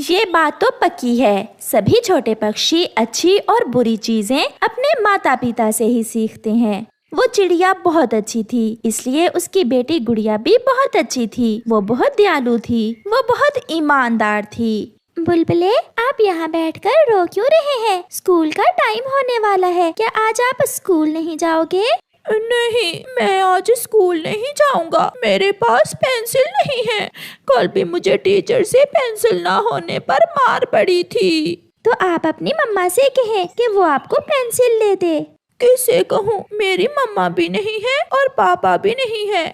ये बात तो पक्की है, सभी छोटे पक्षी अच्छी और बुरी चीजें अपने माता पिता से ही सीखते हैं। वो चिड़िया बहुत अच्छी थी, इसलिए उसकी बेटी गुड़िया भी बहुत अच्छी थी। वो बहुत दयालु थी, वो बहुत ईमानदार थी। बुलबुले, आप यहाँ बैठकर रो क्यों रहे हैं? स्कूल का टाइम होने वाला है, क्या आज आप स्कूल नहीं जाओगे? नहीं, मैं आज स्कूल नहीं जाऊंगा। मेरे पास पेंसिल नहीं है। कल भी मुझे टीचर से पेंसिल ना होने पर मार पड़ी थी। तो आप अपनी मम्मा से कहें कि वो आपको पेंसिल ले दे। किसे कहूँ? मेरी मम्मा भी नहीं है और पापा भी नहीं है।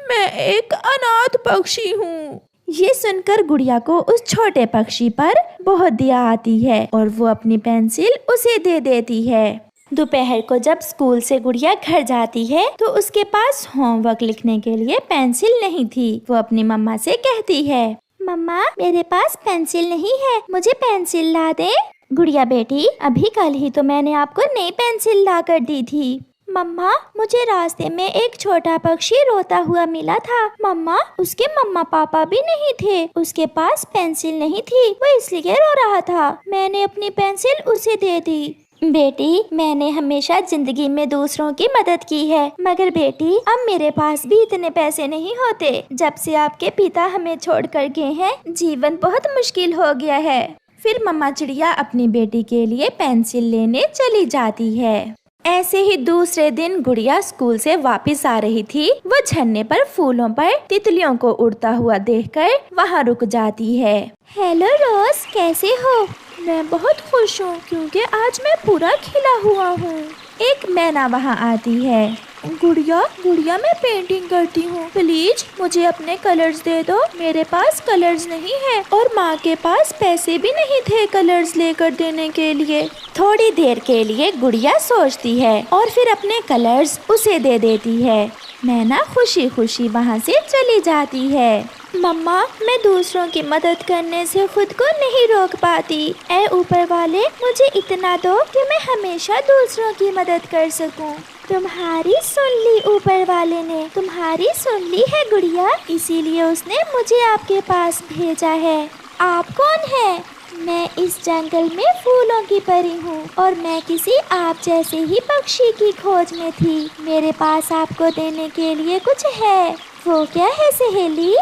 मैं एक अनाथ पक्षी हूँ। ये सुनकर गुड़िया को उस छोटे पक्षी पर बहुत दया आती है और वो अपनी पेंसिल उसे दे देती है। दोपहर को जब स्कूल से गुड़िया घर जाती है तो उसके पास होमवर्क लिखने के लिए पेंसिल नहीं थी। वो अपनी मम्मा से कहती है, मम्मा मेरे पास पेंसिल नहीं है, मुझे पेंसिल ला दे। गुड़िया बेटी, अभी कल ही तो मैंने आपको नई पेंसिल ला कर दी थी। मम्मा, मुझे रास्ते में एक छोटा पक्षी रोता हुआ मिला था। मम्मा, उसके मम्मा पापा भी नहीं थे, उसके पास पेंसिल नहीं थी, वो इसलिए रो रहा था। मैंने अपनी पेंसिल उसे दे दी। बेटी, मैंने हमेशा जिंदगी में दूसरों की मदद की है, मगर बेटी अब मेरे पास भी इतने पैसे नहीं होते। जब से आपके पिता हमें छोड़ कर गए हैं, जीवन बहुत मुश्किल हो गया है। फिर मम्मा चिड़िया अपनी बेटी के लिए पेंसिल लेने चली जाती है। ऐसे ही दूसरे दिन गुड़िया स्कूल से वापस आ रही थी। वो झरने पर फूलों पर तितलियों को उड़ता हुआ देखकर वहाँ रुक जाती है। हेलो रोज, कैसे हो? मैं बहुत खुश हूँ क्योंकि आज मैं पूरा खिला हुआ हूँ। एक मैना वहाँ आती है। गुड़िया, मैं पेंटिंग करती हूँ, प्लीज मुझे अपने कलर्स दे दो। मेरे पास कलर्स नहीं है और माँ के पास पैसे भी नहीं थे कलर्स लेकर देने के लिए। थोड़ी देर के लिए गुड़िया सोचती है और फिर अपने कलर्स उसे दे देती है। मैना खुशी खुशी वहाँ से चली जाती है। मम्मा, मैं दूसरों की मदद करने से खुद को नहीं रोक पाती। ऐ ऊपर वाले, मुझे इतना दो कि मैं हमेशा दूसरों की मदद कर सकूं। तुम्हारी सुन ली ऊपर वाले ने, तुम्हारी सुन ली है गुड़िया, इसीलिए उसने मुझे आपके पास भेजा है। आप कौन है? मैं इस जंगल में फूलों की परी हूँ और मैं किसी आप जैसे ही पक्षी की खोज में थी। मेरे पास आपको देने के लिए कुछ है। वो क्या है सहेली?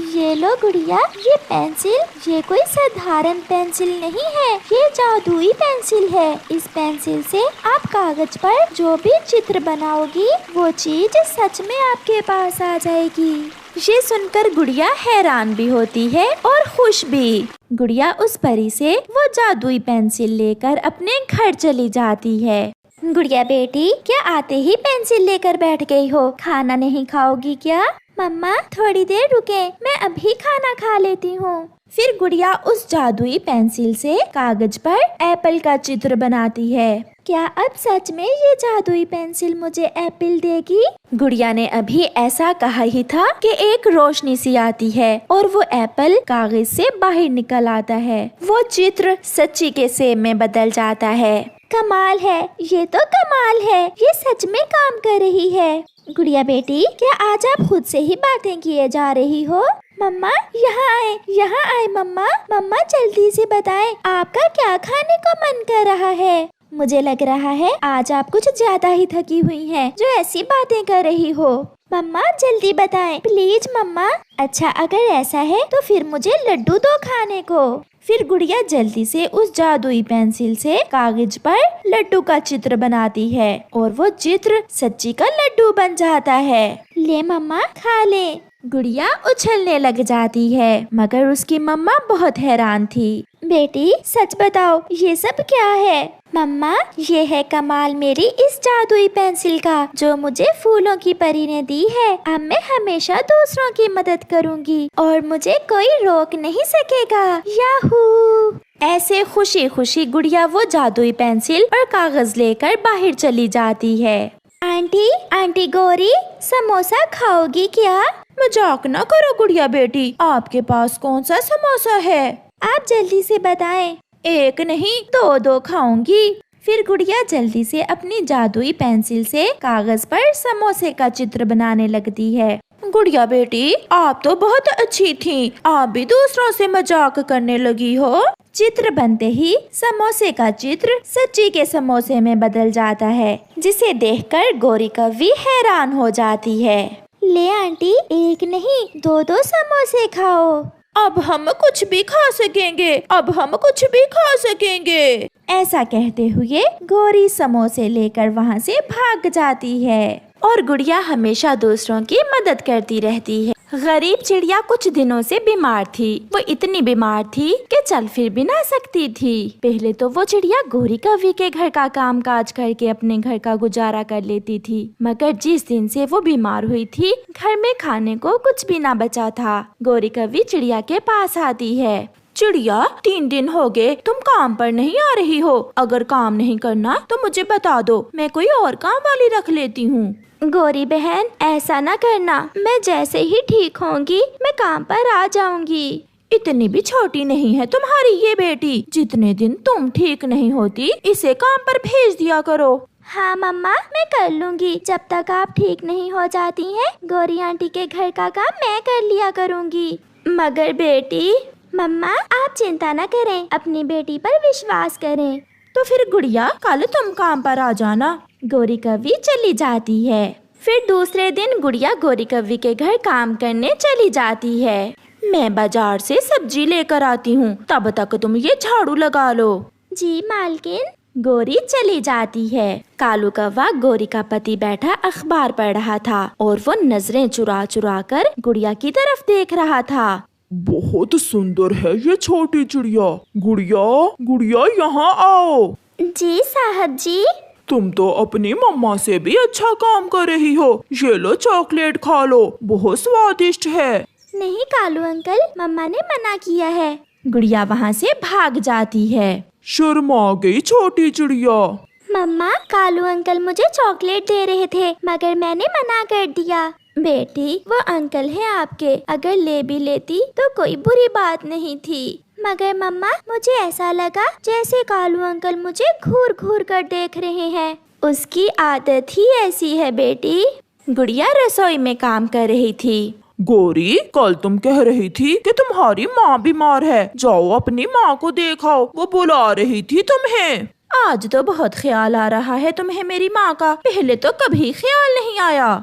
ये लो गुड़िया, ये पेंसिल, ये कोई साधारण पेंसिल नहीं है, ये जादुई पेंसिल है। इस पेंसिल से आप कागज पर जो भी चित्र बनाओगी वो चीज सच में आपके पास आ जाएगी। ये सुनकर गुड़िया हैरान भी होती है और खुश भी। गुड़िया उस परी से वो जादुई पेंसिल लेकर अपने घर चली जाती है। गुड़िया बेटी, क्या आते ही पेंसिल लेकर बैठ गई हो? खाना नहीं खाओगी क्या? मम्मा, थोड़ी देर रुके, मैं अभी खाना खा लेती हूँ। फिर गुड़िया उस जादुई पेंसिल से कागज पर एप्पल का चित्र बनाती है। क्या अब सच में ये जादुई पेंसिल मुझे एप्पल देगी? गुड़िया ने अभी ऐसा कहा ही था कि एक रोशनी सी आती है और वो एप्पल कागज से बाहर निकल आता है। वो चित्र सच्ची के सेब में बदल जाता है। कमाल है, ये तो कमाल है, ये सच में काम कर रही है। गुड़िया बेटी, क्या आज आप खुद से ही बातें किए जा रही हो? मम्मा, यहाँ आए मम्मा। मम्मा जल्दी से बताएं, आपका क्या खाने को मन कर रहा है? मुझे लग रहा है आज आप कुछ ज्यादा ही थकी हुई हैं, जो ऐसी बातें कर रही हो। मम्मा जल्दी बताएं, प्लीज मम्मा। अच्छा, अगर ऐसा है तो फिर मुझे लड्डू दो खाने को। फिर गुड़िया जल्दी से उस जादुई पेंसिल से कागज पर लड्डू का चित्र बनाती है और वो चित्र सच्ची का लड्डू बन जाता है। ले मम्मा, खा ले। गुड़िया उछलने लग जाती है, मगर उसकी मम्मा बहुत हैरान थी। बेटी सच बताओ, ये सब क्या है? मम्मा, ये है कमाल मेरी इस जादुई पेंसिल का, जो मुझे फूलों की परी ने दी है। अब मैं हमेशा दूसरों की मदद करूँगी और मुझे कोई रोक नहीं सकेगा। याहू! ऐसे खुशी खुशी गुड़िया वो जादुई पेंसिल और कागज लेकर बाहर चली जाती है। आंटी गौरी, समोसा खाओगी क्या? मजाक न करो गुड़िया बेटी, आपके पास कौन सा समोसा है? आप जल्दी से बताएं। एक नहीं, दो खाऊंगी। फिर गुड़िया जल्दी से अपनी जादुई पेंसिल से कागज पर समोसे का चित्र बनाने लगती है गुड़िया बेटी, आप तो बहुत अच्छी थीं। आप भी दूसरों से मजाक करने लगी हो। चित्र बनते ही समोसे का चित्र सच्ची के समोसे में बदल जाता है, जिसे देखकर गौरी कव्वी हैरान हो जाती है। ले आंटी, एक नहीं 2-2 समोसे खाओ। अब हम कुछ भी खा सकेंगे, अब हम कुछ भी खा सकेंगे। ऐसा कहते हुए गौरी समोसे लेकर वहाँ से भाग जाती है और गुड़िया हमेशा दूसरों की मदद करती रहती है। गरीब चिड़िया कुछ दिनों से बीमार थी। वो इतनी बीमार थी कि चल फिर भी ना सकती थी। पहले तो वो चिड़िया गौरी कव्वी के घर का काम काज करके अपने घर का गुजारा कर लेती थी, मगर जिस दिन से वो बीमार हुई थी, घर में खाने को कुछ भी ना बचा था। गौरी कव्वी चिड़िया के पास आती है। चिड़िया, 3 दिन हो गए तुम काम पर नहीं आ रही हो। अगर काम नहीं करना तो मुझे बता दो, मैं कोई और काम वाली रख लेती हूँ। गौरी बहन, ऐसा ना करना। मैं जैसे ही ठीक होंगी मैं काम पर आ जाऊंगी। इतनी भी छोटी नहीं है तुम्हारी ये बेटी। जितने दिन तुम ठीक नहीं होती इसे काम पर भेज दिया करो। हाँ मम्मा, मैं कर लूंगी। जब तक आप ठीक नहीं हो जाती हैं, गौरी आंटी के घर का काम मैं कर लिया करूंगी। मगर बेटी। मम्मा, आप चिंता न करें, अपनी बेटी पर विश्वास करें। तो फिर गुड़िया, कल तुम काम पर आ जाना। गौरी कव्वी चली जाती है। फिर दूसरे दिन गुड़िया गौरी कव्वी के घर काम करने चली जाती है। मैं बाजार से सब्जी लेकर आती हूँ, तब तक तुम ये झाड़ू लगा लो। जी मालकिन। गौरी चली जाती है। कालू कौवा, गौरी का पति, बैठा अखबार पढ़ रहा था और वो नजरें चुरा चुरा कर गुड़िया की तरफ देख रहा था। बहुत सुंदर है ये छोटी चिड़िया। गुड़िया, गुड़िया, यहाँ आओ। जी साहब जी। तुम तो अपनी मम्मा से भी अच्छा काम कर रही हो। ये लो चॉकलेट खा लो, बहुत स्वादिष्ट है। नहीं कालू अंकल, मम्मा ने मना किया है। गुड़िया वहाँ से भाग जाती है। शर्मा गई छोटी चिड़िया। मम्मा, कालू अंकल मुझे चॉकलेट दे रहे थे, मगर मैंने मना कर दिया। बेटी, वो अंकल हैं आपके, अगर ले भी लेती तो कोई बुरी बात नहीं थी। मगर मम्मा, मुझे ऐसा लगा जैसे कालू अंकल मुझे घूर घूर कर देख रहे हैं। उसकी आदत ही ऐसी है बेटी। गुड़िया रसोई में काम कर रही थी। गौरी, कल तुम कह रही थी कि तुम्हारी माँ बीमार है, जाओ अपनी माँ को देखाओ, वो बुला रही थी तुम्हें। आज तो बहुत ख्याल आ रहा है तुम्हें मेरी माँ का, पहले तो कभी ख्याल नहीं आया।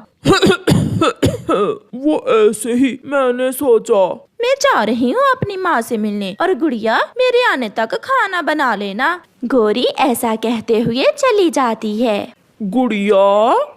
वो ऐसे ही मैंने सोचा। मैं जा रही हूँ अपनी माँ से मिलने, और गुड़िया मेरे आने तक खाना बना लेना। गौरी ऐसा कहते हुए चली जाती है। गुड़िया,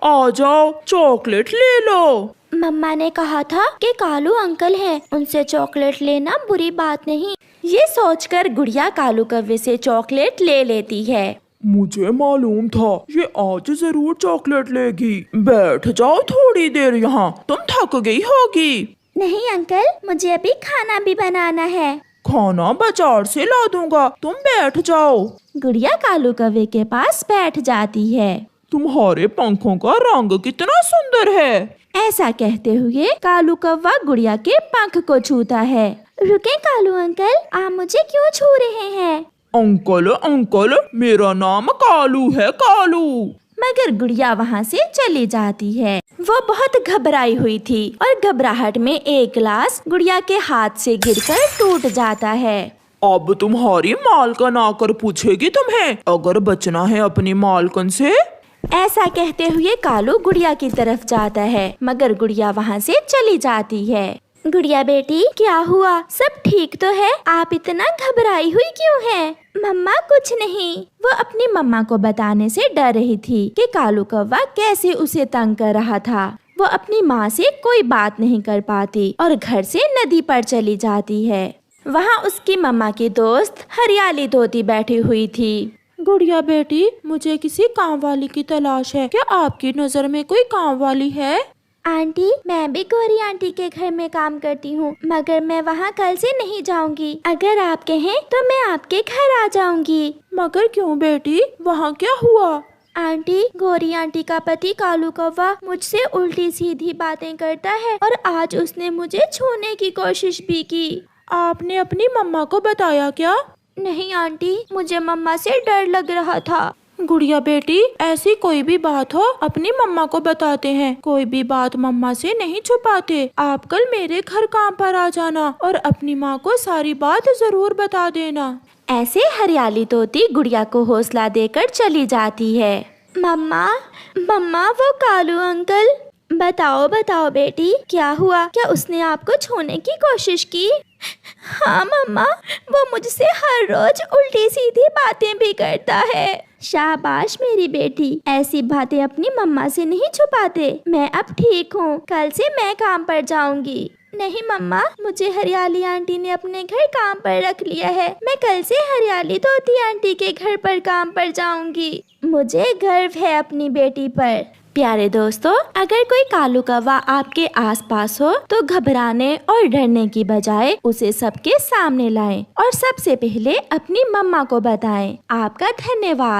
आ जाओ, चॉकलेट ले लो। मम्मा ने कहा था कि कालू अंकल हैं, उनसे चॉकलेट लेना बुरी बात नहीं। ये सोचकर गुड़िया कालू कव्वे से चॉकलेट ले लेती है। मुझे मालूम था ये आज जरूर चॉकलेट लेगी। बैठ जाओ थोड़ी देर यहाँ, तुम थक गई होगी। नहीं अंकल, मुझे अभी खाना भी बनाना है। खाना बाजार से ला दूंगा, तुम बैठ जाओ। गुड़िया कालू कव्वे के पास बैठ जाती है। तुम्हारे पंखों का रंग कितना सुंदर है। ऐसा कहते हुए कालू कौवा गुड़िया के पंख को छूता है। रुके कालू अंकल, आप मुझे क्यों छू रहे हैं? अंकल, अंकल, मेरा नाम कालू है, कालू। मगर गुड़िया वहाँ से चली जाती है। वो बहुत घबराई हुई थी और घबराहट में एक गिलास गुड़िया के हाथ से गिरकर टूट जाता है। अब तुम्हारी मालकन आकर पूछेगी तुम्हें, अगर बचना है अपनी मालकन से। ऐसा कहते हुए कालू गुड़िया की तरफ जाता है, मगर गुड़िया वहाँ से चली जाती है। गुड़िया बेटी, क्या हुआ? सब ठीक तो है? आप इतना घबराई हुई क्यों हैं? मम्मा, कुछ नहीं। वो अपनी मम्मा को बताने से डर रही थी कि कालू कौवा कैसे उसे तंग कर रहा था। वो अपनी माँ से कोई बात नहीं कर पाती और घर से नदी पर चली जाती है। वहाँ उसकी मम्मा की दोस्त हरियाली धोती बैठी हुई थी। गुड़िया बेटी, मुझे किसी काम वाली की तलाश है। क्या आपकी नजर में कोई काम वाली है? आंटी, मैं भी गौरी आंटी के घर में काम करती हूँ, मगर मैं वहाँ कल से नहीं जाऊँगी। अगर आप कहें तो मैं आपके घर आ जाऊँगी। मगर क्यों बेटी, वहाँ क्या हुआ? आंटी, गौरी आंटी का पति कालू कौवा मुझसे उल्टी सीधी बातें करता है और आज उसने मुझे छूने की कोशिश भी की। आपने अपनी मम्मा को बताया क्या? नहीं आंटी, मुझे मम्मा से डर लग रहा था। गुड़िया बेटी, ऐसी कोई भी बात हो अपनी मम्मा को बताते हैं, कोई भी बात मम्मा से नहीं छुपाते। आप कल मेरे घर काम पर आ जाना और अपनी माँ को सारी बात जरूर बता देना। ऐसे हरियाली तोती गुड़िया को हौसला देकर चली जाती है। मम्मा मम्मा, वो कालू अंकल। बताओ बताओ बेटी, क्या हुआ? क्या उसने आपको छूने की कोशिश की? हाँ मम्मा, वो मुझसे हर रोज उल्टी सीधी बातें भी करता है। शाबाश मेरी बेटी, ऐसी बातें अपनी मम्मा से नहीं छुपाते। मैं अब ठीक हूँ, कल से मैं काम पर जाऊंगी। नहीं मम्मा, मुझे हरियाली आंटी ने अपने घर काम पर रख लिया है। मैं कल से हरियाली तोती आंटी के घर पर काम पर जाऊंगी। मुझे गर्व है अपनी बेटी पर। प्यारे दोस्तों, अगर कोई कालू कौवा आपके आसपास हो तो घबराने और डरने की बजाय उसे सबके सामने लाएं और सबसे पहले अपनी मम्मा को बताएं। आपका धन्यवाद।